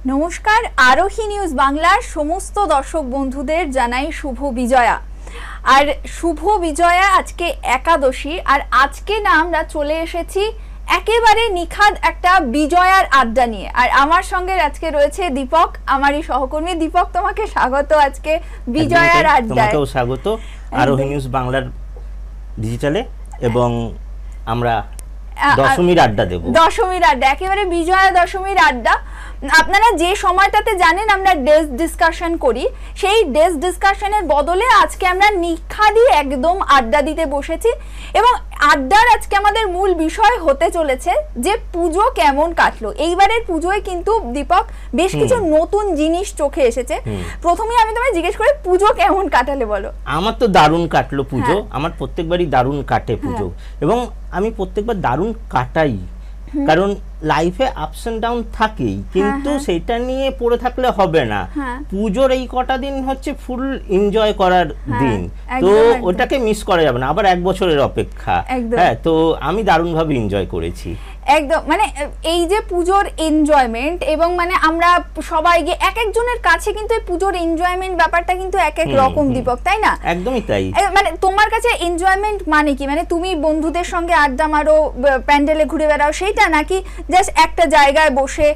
নমস্কার, আরোহী নিউজ বাংলার সমস্ত দর্শক বন্ধুদের জানাই শুভ বিজয়া। আর শুভ বিজয়া আজকে একাদশী, আর আজকে না আমরা চলে এসেছি একেবারে নিখাদ একটা বিজয়ার আড্ডা নিয়ে। আর আমার সঙ্গে আজকে রয়েছে দীপক, আমারই সহকর্মী। দীপক, তোমাকে স্বাগত আজকে বিজয়ার আড্ডায়। তোমাকেও স্বাগত আরোহী নিউজ বাংলার ডিজিটালে, এবং আমরা দশমীর আড্ডা দেব। দশমীর আড্ডা, একেবারে বিজয়া দশমীর আড্ডা। আপনারা যে সময়টাতে জানেন আমরা ডেস্ক ডিসকাশন করি, সেই ডেস্ক ডিসকাশনের বদলে আজকে আমরা নিখাদি একদম আড্ডা দিতে বসেছি। এবং আড্ডার আজকে আমাদের মূল বিষয় হতে চলেছে যে পুজো কেমন কাটলো। এইবারের পুজোয় কিন্তু দীপক বেশ কিছু নতুন জিনিস চোখে এসেছে। প্রথমেই আমি তোমায় জিজ্ঞেস করি, পুজো কেমন কাটালে বলো? আমার তো দারুণ কাটলো পুজো। আমার প্রত্যেকবারই দারুণ কাটে পুজো, এবং আমি প্রত্যেকবার দারুণ কাটাই, কারণ লাইফে আপস এন্ড ডাউন থাকেই, কিন্তু সেটা নিয়ে পড়ে থাকলে হবে না। পুজোর এই কটা দিন হচ্ছে ফুল এনজয় করার দিন, তো ওটাকে মিস করা যাবে না। আবার এক বছরের অপেক্ষা। হ্যাঁ, তো আমি দারুণভাবে এনজয় করেছি একদম। মানে এই যে পুজোর এনজয়মেন্ট, এবং মানে আমরা সবাই গিয়ে এক একজনের কাছে কিন্তু এই পুজোর এনজয়মেন্ট ব্যাপারটা কিন্তু এক এক রকম, দীপক, তাই না? একদমই তাই। মানে তোমার কাছে এনজয়মেন্ট মানে কি? মানে তুমি বন্ধুদের সঙ্গে আড্ডা মারো, প্যান্ডেলে ঘুরে বেড়াও, সেইটা, নাকি জাস্ট একটা জায়গায় বসে?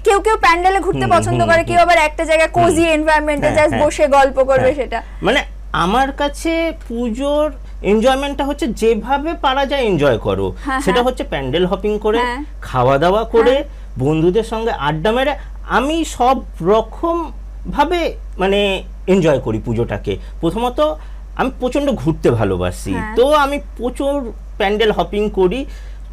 কেউ কেউ প্যান্ডেলে ঘুরতে পছন্দ করে, কেউ আবার একটা জায়গায় কোজি এনভায়রনমেন্টে জাস্ট বসে গল্প করবে, সেটা। মানে আমার কাছে পুজোর এনজয়মেন্টটা হচ্ছে যেভাবে পারা যায় এনজয় করো। সেটা হচ্ছে প্যান্ডেল হপিং করে, খাওয়া দাওয়া করে, বন্ধুদের সঙ্গে আড্ডা মেরে। আমি সব রকম ভাবে মানে এনজয় করি পুজোটাকে। প্রথমত আমি প্রচন্ড ঘুরতে ভালোবাসি, তো আমি প্রচুর প্যান্ডেল হপিং করি,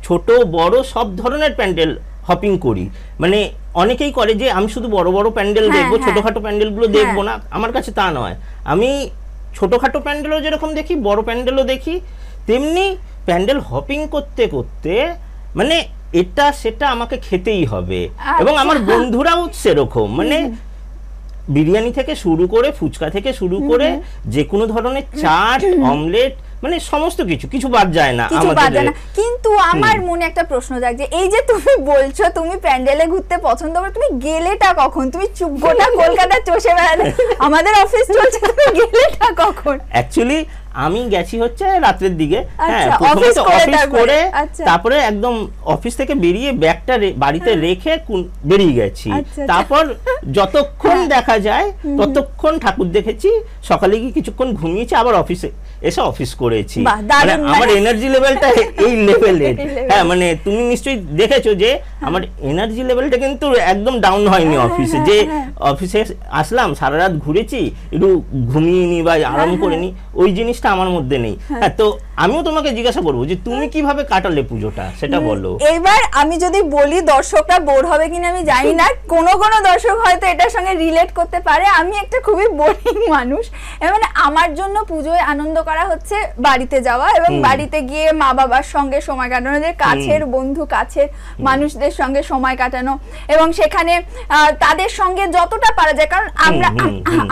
ছোট বড় সব ধরনের প্যান্ডেল হপিং করি। মানে অনেকেই করে যে আমি শুধু বড় বড় প্যান্ডেল দেখবো, ছোটখাটো প্যান্ডেলগুলো দেখবো না। আমার কাছে তা নয়। আমি ছোটখাটো প্যান্ডেলও যেরকম দেখি, বড় প্যান্ডেলও দেখি, তেমনি প্যান্ডেল হপিং করতে করতে মানে এটা সেটা আমাকে খেতেই হবে। এবং আমার বন্ধুরাও সেরকম, মানে বিরিয়ানি থেকে শুরু করে, ফুচকা থেকে শুরু করে, যে কোনো ধরনের চাট, অমলেট, মানে সমস্ত কিছু বাদ যায় না আমাদের। কিন্তু আমার মনে একটা প্রশ্ন জাগছে, এই যে তুমি বলছো তুমি প্যান্ডেলে ঘুরতে পছন্দ করো, তুমি গেলেটা কখন? তুমি গোটা কলকাতা চষে বেড়ালে, আমাদের অফিস চলছে, তুমি গেলেটা কখন? অ্যাকচুয়ালি আমি গেছি হচ্ছে রাতের দিকে। হ্যাঁ, প্রথমে তো অফিস করে, তারপরে একদম অফিস থেকে বেরিয়ে ব্যাগটা বাড়িতে রেখে বেরিয়ে গেছি। তারপর যতক্ষণ দেখা যায় ততক্ষণ ঠাকুর দেখেছি, সকালে গিয়ে কিছুক্ষণ ঘুমিয়েছি, আবার অফিসে এসে অফিস করেছি। মানে আমার এনার্জি লেভেলটা এই লেভেলের। হ্যাঁ, মানে তুমি নিশ্চয়ই দেখেছো যে আমার এনার্জি লেভেলটা কিন্তু একদম ডাউন হয়নি অফিসে। যে অফিসে আসলাম, সারা রাত ঘুরেছি, একটু ঘুমিয়ে নি বা আরাম করে নি, ওই জিনিসটা আমার মধ্যে নেই। হ্যাঁ, তো আমিও তোমাকে জিজ্ঞাসা করবো যে তুমি কিভাবে কাটালে পুজোটা, সেটা বলো। এবার আমি যদি বলি, দর্শকরা বোর হবে কিনা আমি জানি না, কোনো দর্শক হয়তো এটার সঙ্গে রিলেট করতে পারে। আমি একটা খুবই বোরিং মানুষ, মানে আমার জন্য পুজোয় আনন্দ করা হচ্ছে বাড়িতে যাওয়া, এবং বাড়িতে গিয়ে মা বাবার সঙ্গে সময় কাটানো, যে কাছের বন্ধু, কাছের মানুষদের সঙ্গে সময় কাটানো, এবং সেখানে তাদের সঙ্গে যতটা পারা যায়। কারণ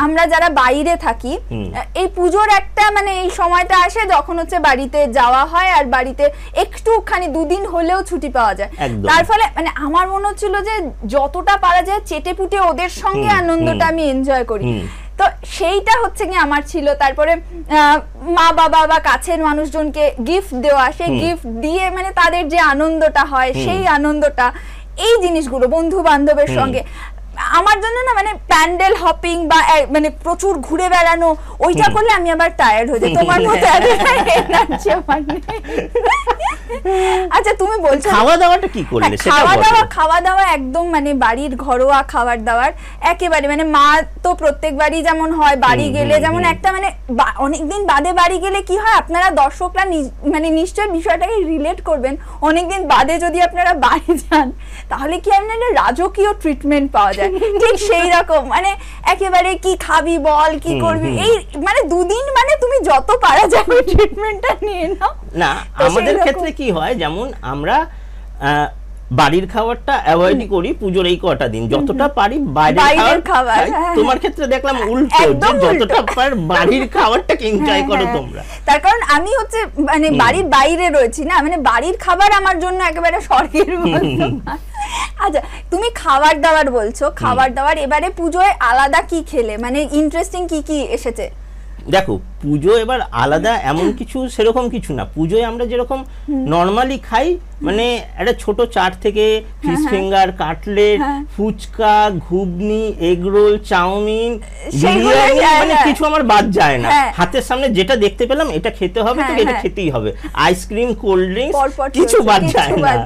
আমরা যারা বাইরে থাকি, এই পুজোর একটা মানে এই সময়টা আসে যখন হচ্ছে বাড়িতে যাওয়া হয়, আর বাড়িতে একটুখানি দুদিন হলেও ছুটি পাওয়া যায়। তার ফলে মানে আমার মনে হচ্ছিল যে যতটা পারা যায় চেটে পুটে ওদের সঙ্গে আনন্দটা আমি এনজয় করি। তো সেইটা হচ্ছে কি আমার ছিল। তারপরে মা বাবা বা কাছের মানুষজনকে গিফট দেওয়া, সেই গিফট দিয়ে মানে তাদের যে আনন্দটা হয়, সেই আনন্দটা, এই জিনিসগুলো বন্ধু বান্ধবের সঙ্গে আমার জন্য না, মানে প্যান্ডেল হপিং বা মানে প্রচুর ঘুরে বেড়ানো, ওইটা করলে আমি আবার টায়ার্ড হয়ে যাই। তোমার মতো আচ্ছা, তুমি বলছো খাওয়া দাওয়াটা কি করলে? খাওয়া দাওয়া একদম মানে বাড়ির ঘরোয়া খাবার দাবার একেবারে, মানে মা তো প্রত্যেকবারই যেমন হয় বাড়ি গেলে, যেমন একটা মানে অনেকদিন বাদে বাড়ি গেলে কি হয়, আপনারা দর্শকরা মানে নিশ্চয় বিষয়টাকে রিলেট করবেন। অনেকদিন বাদে যদি আপনারা বাড়ি যান, তাহলে কি আপনারা রাজকীয় ট্রিটমেন্ট পাওয়া যায়, ঠিক সেই রকম। মানে একেবারে কি খাবি বল, কি করবি, এই মানে দুদিন মানে তুমি যত পারা যাবে ট্রিটমেন্টটা নিয়ে নাও না। আমাদের ক্ষেত্রে কি হয়, যেমন আমরা বাড়ির খাবারটা অ্যাভয়েড করি পুজোর এই কটা দিন, যতটা পারি বাইরের খাবার। তোমার ক্ষেত্রে দেখলাম উল্টো, যতটা পার বাড়ির খাবারটাকে এনজয় করো তোমরা। তার কারণ আমি হচ্ছে মানে বাড়ির বাইরে রয়েছি না, মানে বাড়ির খাবার আমার জন্য একেবারে স্বর্গের মতো। আচ্ছা, তুমি খাবার দাবার বলছো, খাবার দাবার এবারে পুজোয় আলাদা কি খেলে, মানে ইন্টারেস্টিং কি কি এসেছে? দেখো পুজো এবার আলাদা এমন কিছু সেরকম কিছু না, পুজোয় আমরা যেরকম নর্মালি খাই, মানে একটা ছোট চাট থেকে ফিশ ফিঙ্গার, কাটলেট, ফুচকা, ঘুগনি, এগ রোল, চাউমিন, বিরিয়ানি, মানে কিছু আমার বাদ যায় না। হাতের সামনে যেটা দেখতে পেলাম এটা খেতে হবে, তো এটা খেতেই হবে। আইসক্রিম, কোল্ড ড্রিঙ্কস, কিছু বাদ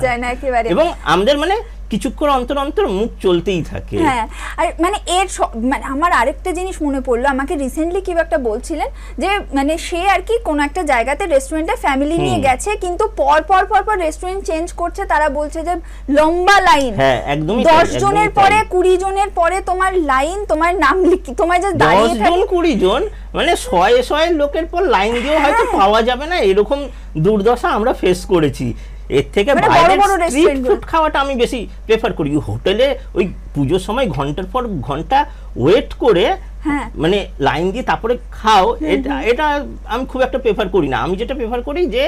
যায় না একেবারে। এবং আমাদের মানে কিছুক্ষণ অন্তর অন্তর মুখ চলতেই থাকে। হ্যাঁ, আর মানে মানে আমার আরেকটা জিনিস মনে পড়লো, আমাকে রিসেন্টলি কেউ একটা বলছিলেন যে মানে সে আর কি কোন একটা জায়গাতে রেস্টুরেন্টে ফ্যামিলি নিয়ে গেছে, কিন্তু পর পর রেস্টুরেন্ট চেঞ্জ করছে, তারা বলছে যে লম্বা লাইন, হ্যাঁ একদমই 10 জনের পরে 20 জনের পরে তোমার লাইন, তোমার নাম লিখি, তোমার যে দাঁড়িয়ে 10 জন 20 জন মানে শয়ে লোকের পর লাইন দিয়েও হয়তো পাওয়া যাবে না, এরকম দুর্দশা আমরা ফেস করেছি। এর থেকে বাইরের স্ট্রিট ফুড খাওয়াটা আমি বেশি প্রেফার করি। হোটেলে ওই পুজোর সময় ঘন্টার পর ঘন্টা ওয়েট করে মানে লাইন দিয়ে তারপরে খাও, এটা আমি খুব একটা প্রেফার করি না। আমি যেটা প্রেফার করি যে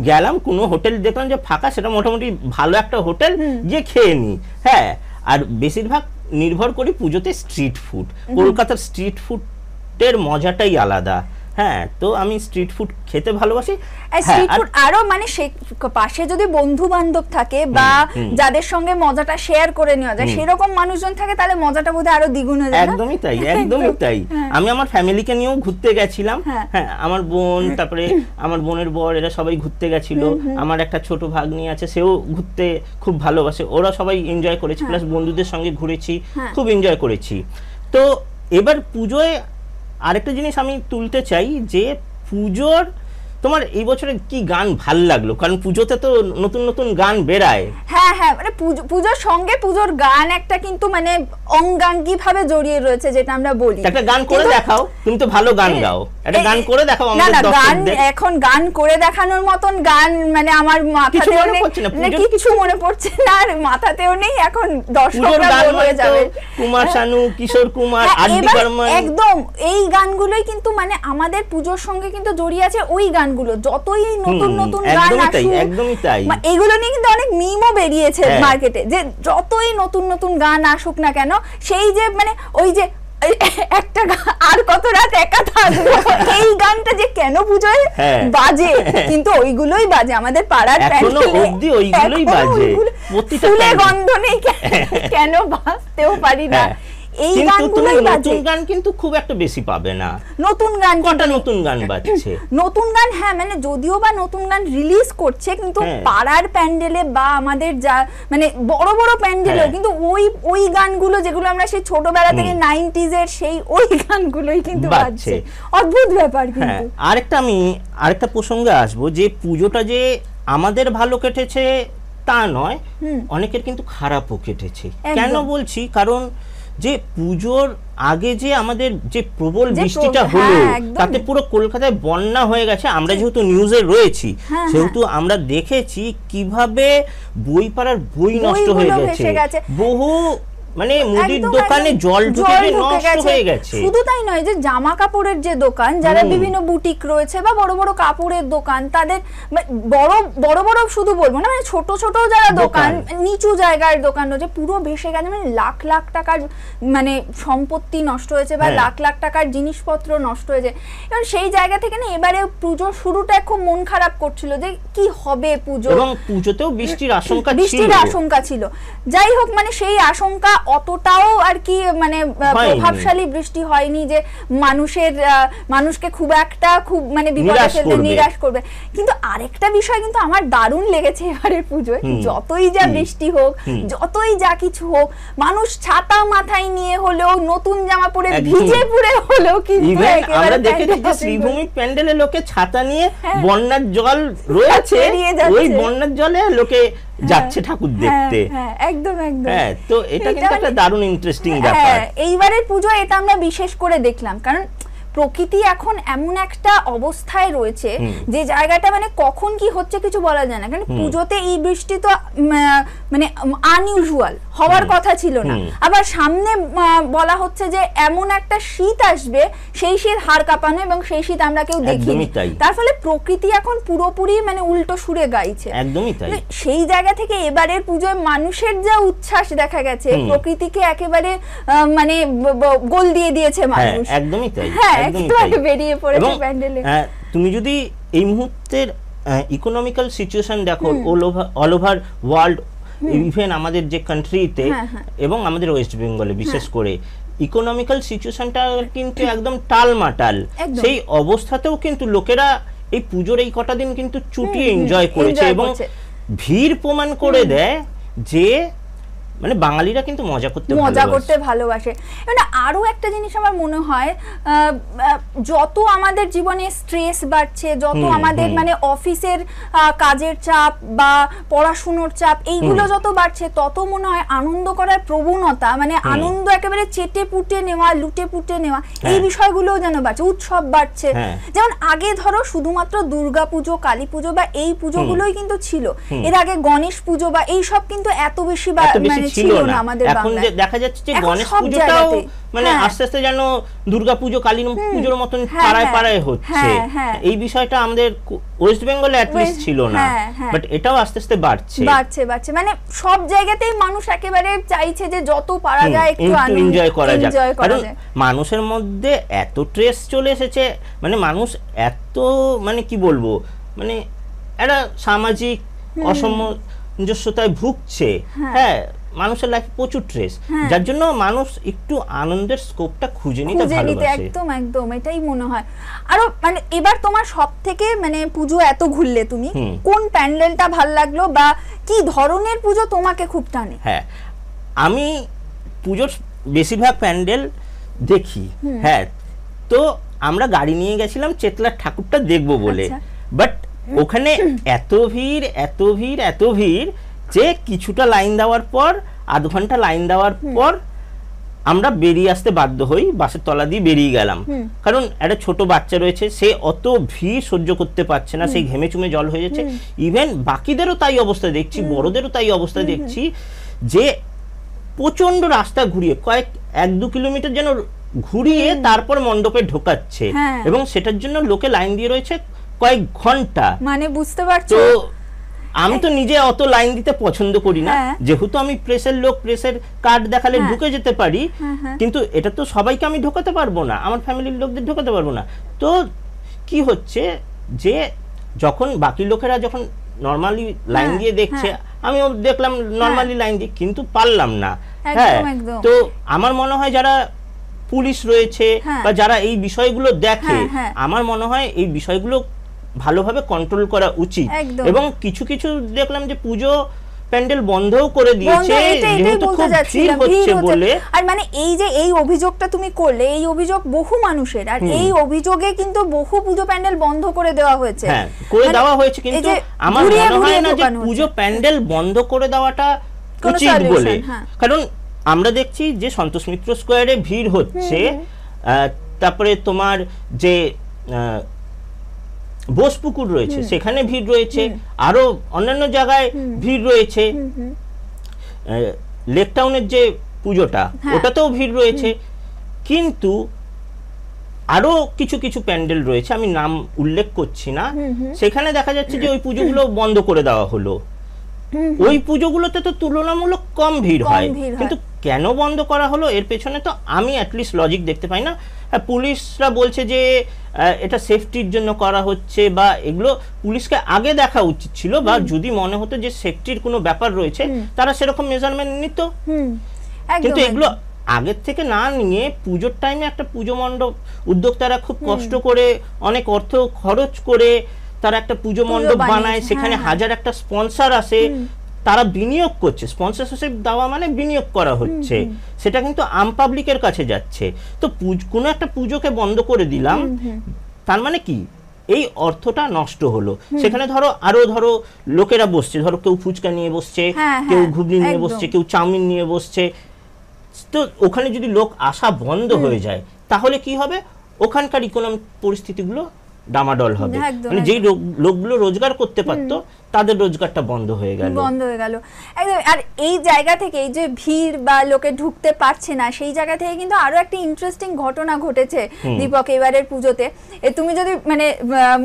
গেলাম কোনো হোটেল দেখলাম যে ফাঁকা, সেটা মোটামুটি ভালো একটা হোটেল, গিয়ে খেয়ে নিই। হ্যাঁ, আর বেশিরভাগ নির্ভর করি পুজোতে স্ট্রিট ফুড। কলকাতার স্ট্রিট ফুডের মজাটাই আলাদা। হ্যাঁ, তো আমি স্ট্রিট ফুড খেতে ভালোবাসি। স্ট্রিট ফুড আরো মানে পাশে যদি বন্ধু বান্ধব থাকে বা যাদের সঙ্গে মজাটা শেয়ার করে নেওয়া যায়, সেরকম মানুষজন থাকে, তাহলে মজাটা বোধহয় আরো দ্বিগুণ হয়ে যায়। একদমই তাই, একদমই তাই। আমি আমার ফ্যামিলিকে নিয়েও ঘুরতে গেছিলাম। হ্যাঁ, আমার বোন, তারপরে আমার বোনের বর, এরা সবাই ঘুরতে গেছিল। আমার একটা ছোট ভাগ্নি আছে, সেও ঘুরতে খুব ভালোবাসে। ওরা সবাই এনজয় করেছে, প্লাস বন্ধুদের সঙ্গে ঘুরেছি, খুব এনজয় করেছি। তো এবার পুজোয় আরেকটা জিনিস আমি তুলতে চাই যে পুজোর তোমার এই বছরে কি গান ভাল লাগলো? কারণ পুজোতে তো নতুন নতুন গান বেরায়। হ্যাঁ হ্যাঁ, মানে পুজোর সঙ্গে পুজোর গান একটা কিন্তু মানে অঙ্গাঙ্গি ভাবে জড়িয়ে রয়েছে, যেটা আমরা বলি। একটা গান করে দেখাও, তুমি তো ভালো গান গাও, একটা গান করে দেখাও আমাদের দর্শকদের। না, গান এখন গান করে দেখানোর মতন গান মানে আমার মাথাতেও নেই, কিছু মনে পড়ছে না, আর মাথাতেও নেই। এখন দর্শকরা বোর হয়ে যাবে। কুমার শানু, কিশোর কুমার, আরডি বর্মন, একদম এই গানগুলোই কিন্তু মানে আমাদের পুজোর সঙ্গে কিন্তু জড়িয়ে আছে। ওই গানগুলো যতই নতুন নতুন গান আসুক, একদমই তাই, এগুলো নিয়ে কিন্তু অনেক মিমও বেরিয়েছে মার্কেটে, যে যতই নতুন নতুন গান আসুক না কেন, সেই যে মানে ওই যে একটা আর কত রাত একা থাকবো, এই গানটা যে কেন পুজোয় বাজে, কিন্তু ওইগুলোই বাজে আমাদের পাড়ার এখনো অবধি, ওইগুলোই বাজে। ফুলে গন্ধ নেই কেন বাজতেও পারি না। এই গানগুলোই বাজে। নতুন গান কিন্তু খুব একটা বেশি পাবে না। নতুন গান, কটা নতুন গান বাজছে? নতুন গান, হ্যাঁ, মানে যদিও বা নতুন গান রিলিজ করছে, কিন্তু পাড়ার প্যান্ডেলে বা আমাদের যা মানে বড় বড় প্যান্ডেলেও কিন্তু ওই গানগুলো যেগুলো আমরা সেই ছোটবেলা থেকে 90s এর সেই ওই গানগুলোই কিন্তু বাজছে। অদ্ভুত ব্যাপার। কিন্তু আরেকটা প্রসঙ্গে আসবো, যে পুজোটা যে আমাদের ভালো কেটেছে তা নয়, অনেকের কিন্তু খারাপও কেটেছে। কেন বলছি? কারণ যে পুজোর আগে যে আমাদের যে প্রবল বৃষ্টিটা হলো, তাতে পুরো কলকাতায় বন্যা হয়ে গেছে। আমরা যেহেতু নিউজে রয়েছি, সেহেতু আমরা দেখেছি কিভাবে বইপাড়ার বই নষ্ট হয়ে গেছে, বহু মানে মুদির দোকানে জল ঢুকে নষ্ট হয়ে গেছে। শুধু তাই নয়, যে জামা কাপড়ের যে দোকান, যারা বিভিন্ন বুটিক রয়েছে বা বড় বড় কাপড়ের দোকান, তাদের বড় বড় শুধু বলবো না, মানে ছোট ছোট যারা দোকান, নিচু জায়গার দোকান রয়েছে, পুরো ভেসে গেছে। মানে লাখ লাখ টাকার মানে সম্পত্তি নষ্ট হয়েছে বা লাখ লাখ টাকার জিনিসপত্র নষ্ট হয়েছে। এবং সেই জায়গা থেকে না এবারে পুজোর শুরুটা খুব মন খারাপ করছিল যে কি হবে পুজো, এবং পুজোতেও বৃষ্টির আশঙ্কা ছিল। যাই হোক, মানে সেই আশঙ্কা অতটাও আর কি মানে প্রভাবশালী বৃষ্টি হয়নি যে মানুষকে খুব একটা খুব মানে বিপদে ফেলতে, নিরাশ করবে। কিন্তু আরেকটা বিষয় কিন্তু আমার দারুণ লেগেছে এবারের পুজোয়, যতই যা বৃষ্টি হোক, যতই যা কিছু হোক, মানুষ ছাতা মাথায় নিয়ে হলেও, নতুন জামা পরে, ভিজে পুড়ে হলেও কিন্তু আমরা দেখেছি যে শ্রীভূমি প্যান্ডেলে লোকে ছাতা নিয়ে বন্যার জল রয়েছে, ওই বন্যার জলে লোকে যাচ্ছে ঠাকুর দেখতে। একদম একদম। হ্যাঁ, তো এটা কিন্তু একটা দারুণ ইন্টারেস্টিং ব্যাপার। এইবারের পুজো এটা আমরা বিশেষ করে দেখলাম, কারণ প্রকৃতি এখন এমন একটা অবস্থায় রয়েছে যে জায়গাটা মানে কখন কি হচ্ছে কিছু বলা যায় না, কারণ পুজোতে এই বৃষ্টি তো মানে আনইউজুয়াল হওয়ার কথা ছিল না, আবার সামনে বলা হচ্ছে যে এমন একটা শীত আসবে, সেই শীত হাড় কাঁপানো, এবং সেই শীত আমরা কেউ দেখিনি। তার ফলে প্রকৃতি এখন পুরোপুরি মানে উল্টো সুরে গাইছে। একদমই তাই। সেই জায়গা থেকে এবারের পুজোয় মানুষের যা উচ্ছ্বাস দেখা গেছে, প্রকৃতিকে একেবারে মানে গোল দিয়ে দিয়েছে মানুষ। একদমই তাই, হ্যাঁ, একেবারে বেরিয়ে পড়েছে প্যান্ডেলে। তুমি যদি এই মুহূর্তের ইকোনমিক্যাল সিচুয়েশন দেখো অল ওভার ওয়ার্ল্ড, ইভেন আমাদের যে কান্ট্রিতে এবং আমাদের ওয়েস্ট বেঙ্গলে বিশেষ করে ইকোনমিক্যাল সিচুয়েশনটা কিন্তু একদম টালমাটাল, সেই অবস্থাতেও কিন্তু লোকেরা এই পুজোর এই কটা দিন কিন্তু চুটিয়ে এনজয় করেছে, এবং ভিড় প্রমাণ করে দেয় যে মানে বাঙালিরা কিন্তু মজা করতে ভালোবাসে। মানে আরো একটা জিনিস আমার মনে হয়, যত আমাদের জীবনে স্ট্রেস বাড়ছে, যত আমাদের মানে অফিসের কাজের চাপ বা পড়াশোনার চাপ এইগুলো যত বাড়ছে, তত মনে হয় আনন্দ করার প্রবণতা, মানে আনন্দ একেবারে চেটে পুটে নেওয়া, লুটে পুটে নেওয়া, এই বিষয়গুলোও যেন বাড়ছে, উৎসব বাড়ছে। যেমন আগে ধরো শুধুমাত্র দুর্গা পুজো, কালী পুজো বা এই পুজোগুলোই কিন্তু ছিল, এর আগে গণেশ পুজো বা এইসব কিন্তু এত বেশি মানে ছিল না আমাদের বাংলায়। এখন দেখা যাচ্ছে যে গণেশ পুজোটাও মানে আস্তে আস্তে যেন দুর্গা পুজো, কালী পুজোর মতন পাড়ায় পাড়ায় হচ্ছে। এই বিষয়টা আমাদের ওয়েস্ট বেঙ্গলে অ্যাটলিস্ট ছিল না, বাট এটাও আস্তে আস্তে বাড়ছে। মানে সব জায়গাতেই মানুষ একেবারে চাইছে যে যত পারা যায় একটু এনজয় করা যায়, কারণ মানুষের মধ্যে এত স্ট্রেস চলে এসেছে, মানে মানুষ এত মানে কি বলবো, মানে একটা সামাজিক অসামঞ্জস্যতায় ভুগছে। হ্যাঁ, মানুষের লাইফে প্রচুর স্ট্রেস, যার জন্য মানুষ একটু আনন্দের স্কোপটা খুঁজে নিতে ভালোবাসে। একদম এটাই মনে হয়। আরো মানে এবার তোমার সবথেকে মানে পুজো এত ঘুরলে তুমি, কোন প্যান্ডেলটা ভালো লাগলো বা কি ধরনের পুজো তোমাকে খুব টানে? হ্যাঁ, আমি পুজোর বেশিরভাগ প্যান্ডেল দেখি। হ্যাঁ, তো আমরা গাড়ি নিয়ে গেছিলাম চেতলার ঠাকুরটা দেখবো বলে, বাট ওখানে এত ভিড় যে কিছুটা লাইন দেওয়ার পর, আধ ঘন্টা লাইন দেওয়ার পর আমরা বেরিয়ে আসতে বাধ্য হই, বাসের তলা দিয়ে বেরিয়ে গেলাম, কারণ একটা ছোট বাচ্চা রয়েছে, সে অত ভিড় সহ্য করতে পারছে না, সেই ঘেমে চুমে জল হয়ে যাচ্ছে। ইভেন বাকিদেরও তাই অবস্থা দেখছি, বড়দেরও তাই অবস্থা দেখছি, যে প্রচন্ড রাস্তা ঘুরিয়ে 1-2 কিলোমিটার যেন ঘুরিয়ে তারপর মণ্ডপে ঢোকাচ্ছে, এবং সেটার জন্য লোকে লাইন দিয়ে রয়েছে কয়েক ঘন্টা। মানে বুঝতে পারছো, আমি তো নিজে অত লাইন দিতে পছন্দ করি না, যেহেতু আমি প্রেসের লোক, প্রেসের কার্ড দেখালে ঢুকে যেতে পারি, কিন্তু এটা তো সবাইকে আমি ঢোকাতে পারবো না, আমার ফ্যামিলির লোকদের ঢোকাতে পারবো না। তো কি হচ্ছে যে যখন বাকি লোকেরা যখন নর্মালি লাইন দিয়ে দেখছে, আমিও দেখলাম নর্মালি লাইন দিয়ে, কিন্তু পারলাম না। হ্যাঁ, তো আমার মনে হয় যারা পুলিশ রয়েছে বা যারা এই বিষয়গুলো দেখে, আমার মনে হয় এই বিষয়গুলো ভালোভাবে কন্ট্রোল করা উচিত। এবং কিছু দেখলাম যে পুজো প্যান্ডেল বন্ধও করে দিয়েছে, যেহেতু খুব ভিড় হচ্ছে বলে। আর মানে এই যে এই অভিযোগটা তুমি করলে, এই অভিযোগ বহু মানুষের, আর এই অভিযোগে কিন্তু বহু পুজো প্যান্ডেল বন্ধ করে দেওয়া হয়েছে। হ্যাঁ, করে দেওয়া হয়েছে, কিন্তু আমার মনে হয় না যে পুজো প্যান্ডেল বন্ধ করে দেওয়াটা উচিত বলে। কারণ আমরা দেখছি যে সন্তোষ মিত্র স্কোয়ারে ভিড় হচ্ছে, তারপরে তোমার যে বোসপুকুর রয়েছে সেখানে ভিড় রয়েছে, আরো অন্যান্য জায়গায় ভিড় রয়েছে, লেক টাউনের যে পুজোটা ওটাতেও ভিড় রয়েছে, কিন্তু আরো কিছু প্যান্ডেল রয়েছে, আমি নাম উল্লেখ করছি না, সেখানে দেখা যাচ্ছে যে ওই পুজোগুলো বন্ধ করে দেওয়া হলো। ওই পুজোগুলোতে তো তুলনামূলক কম ভিড় হয়, কিন্তু কেন বন্ধ করা হলো এর পেছনে তো আমি অ্যাটলিস্ট লজিক দেখতে পাই না। পুলিশরা বলছে যে এটা সেফটির জন্য করা হচ্ছে, বা এগুলো পুলিশকে আগে দেখা উচিত ছিল, বা যদি মনে হতো যে সেফটির কোনো ব্যাপার রয়েছে তারা সেরকম মেজারমেন্ট নিত, কিন্তু এগুলো আগের থেকে না নিয়ে পুজোর টাইমে একটা পুজো মণ্ডপ উদ্যোক্তারা খুব কষ্ট করে অনেক অর্থ খরচ করে তারা একটা পুজো মণ্ডপ বানায়, সেখানে হাজার একটা স্পন্সর আসে, তারা বিনিয়োগ করছে, স্পন্সরশিপ দেওয়া মানে বিনিয়োগ করা হচ্ছে, সেটা কিন্তু আম পাবলিকের কাছে যাচ্ছে। তো কোনো একটা পুজোকে বন্ধ করে দিলাম, তার মানে কি এই অর্থটা নষ্ট হলো। সেখানে আরো লোকেরা বসছে, ধরো কেউ ফুচকা নিয়ে বসছে, কেউ ঘুগনি নিয়ে বসছে, কেউ চাউমিন নিয়ে বসছে, তো ওখানে যদি লোক আসা বন্ধ হয়ে যায় তাহলে কি হবে, ওখানকার ইকোনমিক পরিস্থিতিগুলো ডামাডল হবে, একদম, মানে যেই লোকগুলো রোজগার করতে পারতো তাদের রোজগারটা বন্ধ হয়ে গেল। একদম। আর এই জায়গা থেকে এই যে ভিড় বা লোকে ঢুকতে পারছে না, সেই জায়গা থেকে কিন্তু আরো একটা ইন্টারেস্টিং ঘটনা ঘটেছে দীপক এবারের পুজোতে। তুমি যদি মানে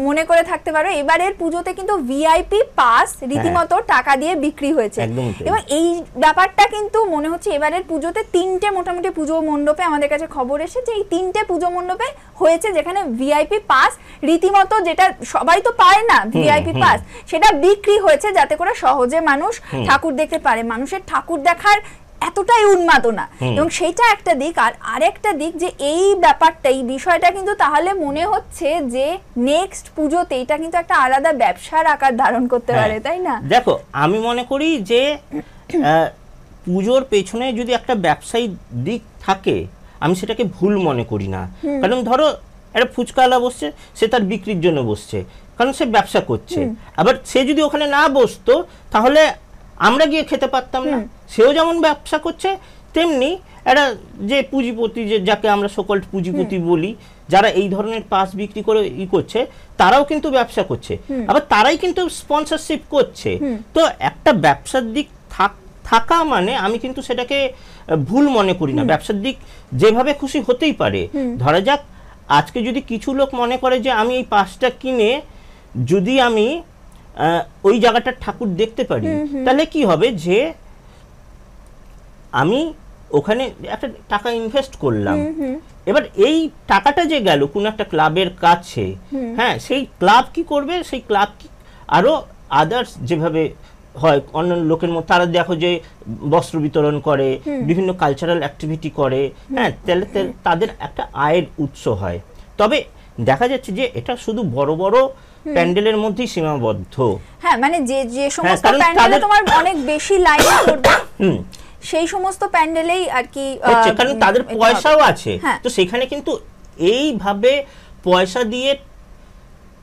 মনে করে থাকতে পারো, এবারের পুজোতে কিন্তু ভিআইপি পাস রীতিমতো টাকা দিয়ে বিক্রি হয়েছে, এবং এই ব্যাপারটা কিন্তু মনে হচ্ছে এবারের পুজোতে 3টে মোটামুটি পুজো মণ্ডপে আমাদের কাছে খবর এসেছে যে এই 3টে পুজো মণ্ডপে হয়েছে যেখানে ভিআইপি পাস রীতিমতো, যেটা সবাই তো পায় না ভিআইপি পাস, সেটা বিক্রি হয়েছে যাতে করে সহজে মানুষ ঠাকুর দেখতে পারে। মানুষের ঠাকুর দেখার এতটাই উন্মাদনা, এবং সেটা একটা দিক। আর আরেকটা দিক যে এই ব্যাপারটা, এই বিষয়টা কিন্তু তাহলে মনে হচ্ছে যে নেক্সট পুজোতে এটা কিন্তু একটা আলাদা ব্যবসার আকার ধারণ করতে পারে, তাই না? দেখো, আমি মনে করি যে পুজোর পেছনে যদি একটা ব্যবসায়িক দিক থাকে, আমি সেটাকে ভুল মনে করি না। কারণ ধরো একটা ফুচকাওয়ালা বসছে, সে তার বিক্রির জন্য বসছে, কারণ সে ব্যবসা করছে। আবার সে যদি ওখানে না বসতো তাহলে আমরা গিয়ে খেতে পারতাম না। সেও যেমন ব্যবসা করছে, তেমনি একটা যে পুঁজিপতি, যে যাকে আমরা সকল পুঁজিপতি বলি, যারা এই ধরনের পাস বিক্রি করে করছে, তারাও কিন্তু ব্যবসা করছে, আবার তারাই কিন্তু স্পন্সরশিপ করছে। তো একটা ব্যবসার দিক থাকা মানে আমি কিন্তু সেটাকে ভুল মনে করি না। ব্যবসার দিক যেভাবে খুশি হতেই পারে। ধরা যাক আজকে যদি কিছু লোক মনে করে যে আমি এই পাসটা কিনে যদি আমি ওই জায়গাটার ঠাকুর দেখতে পারি, তাহলে কি হবে যে আমি ওখানে একটা টাকা ইনভেস্ট করলাম, এবার এই টাকাটা যে গেল কোন একটা ক্লাবের কাছে, হ্যাঁ, সেই ক্লাব কি করবে, সেই ক্লাব আরো আদার্স যেভাবে হয় অন্যান্য লোকের মধ্যে, তারা দেখো যে বস্ত্র বিতরণ করে, বিভিন্ন কালচারাল অ্যাক্টিভিটি করে, হ্যাঁ, তাহলে তাদের একটা আয়ের উৎস হয়। তবে দেখা যাচ্ছে যে এটা শুধু বড় বড় প্যান্ডেলের মধ্যেই সীমাবদ্ধ। হ্যাঁ, মানে যে সমস্ত প্যান্ডেলে তোমার অনেক বেশি লাইন করবে, সেই সমস্ত প্যান্ডেলেই আর কি, কারণ তাদের পয়সাও আছে। তো সেখানে কিন্তু এইভাবে পয়সা দিয়ে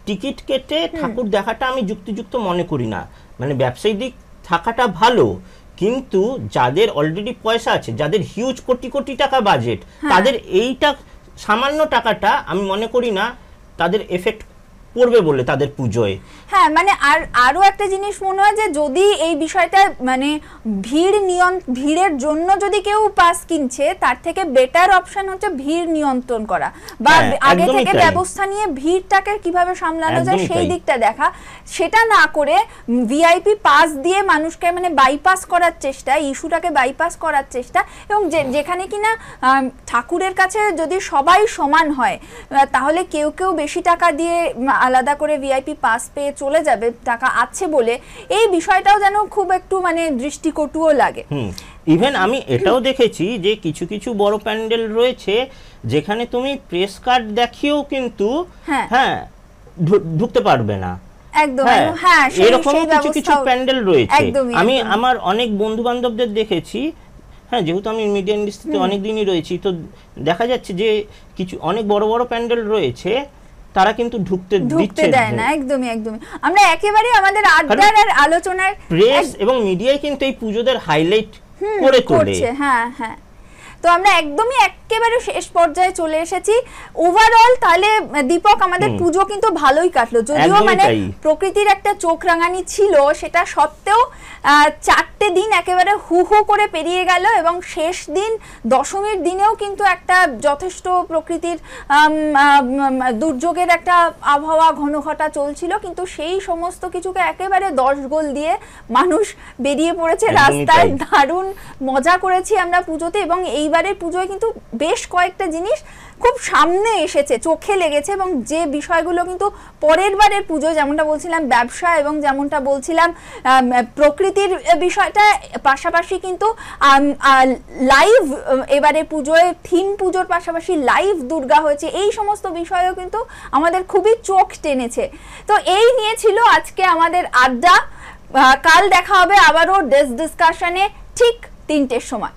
টিকিট কেটে ঠাকুর দেখাটা আমি যুক্তিযুক্ত মনে করি না। মানে ব্যবসায়িক দিক থাকাটা ভালো, কিন্তু যাদের অলরেডি পয়সা আছে, যাদের হিউজ কোটি কোটি টাকা বাজেট, তাদের এইটা সামান্য টাকাটা আমি মনে করি না তাদের এফেক্ট পড়বে বলে তাদের পুজোয়। হ্যাঁ, মানে আরো একটা জিনিস মনে হয় যে যদি এই বিষয়টা মানে ভিড়ের জন্য যদি কেউ পাস কিনছে, তার থেকে বেটার অপশন হচ্ছে ভিড় নিয়ন্ত্রণ করা, বা আগে থেকে ব্যবস্থা নিয়ে ভিড়টাকে কিভাবে সামলানো যায় সেই দিকটা দেখা। সেটা না করে ভিআইপি পাস দিয়ে মানুষকে মানে বাইপাস করার চেষ্টা, ইস্যুটাকে বাইপাস করার চেষ্টা, এবং যেখানে কিনা ঠাকুরের কাছে যদি সবাই সমান হয়, তাহলে কেউ বেশি টাকা দিয়ে আলাদা করে ভিআইপি পাস পেয়ে চলে যাবে টাকা আছে বলে, এই বিষয়টাও যেন খুব একটু মানে দৃষ্টিকটুও লাগে। ইভেন আমি এটাও দেখেছি যে কিছু কিছু বড় প্যান্ডেল রয়েছে যেখানে তুমি প্রেস কার্ড দেখিয়েও কিন্তু হ্যাঁ ঢুকতে পারবে না। একদম, হ্যাঁ, এরকম কিছু কিছু প্যান্ডেল রয়েছে। আমি আমার অনেক বন্ধু বান্ধবদের দেখেছি, হ্যাঁ, যেহেতু আমি মিডিয়া ইন্ডাস্ট্রিতে অনেকদিনই রয়েছি, তো দেখা যাচ্ছে যে কিছু অনেক বড় বড় প্যান্ডেল রয়েছে, তারা কিন্তু ঢুকতে দেয় না। একদমই। আমরা একেবারে আমাদের আড্ডার আর আলোচনার প্রেস এবং মিডিয়ায় কিন্তু এই পুজোদের হাইলাইট করে তোলে। হ্যাঁ, তো আমরা একদমই একেবারে শেষ পর্যায়ে চলে এসেছি। ওভারঅল তাহলে দীপক আমাদের পুজো কিন্তু ভালোই কাটলো, যদিও মানে প্রকৃতির একটা চোখ রাঙানি ছিল, সেটা সত্ত্বেও 4টে দিন একেবারে হু করে পেরিয়ে গেল, এবং শেষ দিন দশমীর দিনেও কিন্তু একটা যথেষ্ট প্রকৃতির দুর্যোগের একটা আবহাওয়া ঘন ঘটা চলছিল, কিন্তু সেই সমস্ত কিছুকে একেবারে 10 গোল দিয়ে মানুষ বেরিয়ে পড়েছে রাস্তায়। দারুণ মজা করেছি আমরা পুজোতে, এবং এইবারের পুজোয় কিন্তু বেশ কয়েকটা জিনিস খুব সামনে এসেছে, চোখে লেগেছে, এবং যে বিষয়গুলো কিন্তু পরের বারের পুজোয় যেমনটা বলছিলাম ব্যবসা, এবং যেমনটা বলছিলাম প্রকৃতির বিষয়টা, পাশাপাশি কিন্তু লাইভ এবারে পুজোয় থিম পুজোর পাশাপাশি লাইভ দুর্গা হয়েছে, এই সমস্ত বিষয়ও কিন্তু আমাদের খুবই চোখ টেনেছে। তো এই নিয়ে ছিল আজকে আমাদের আড্ডা। কাল দেখা হবে আবারও ডিসকাশনে ঠিক 3টের সময়।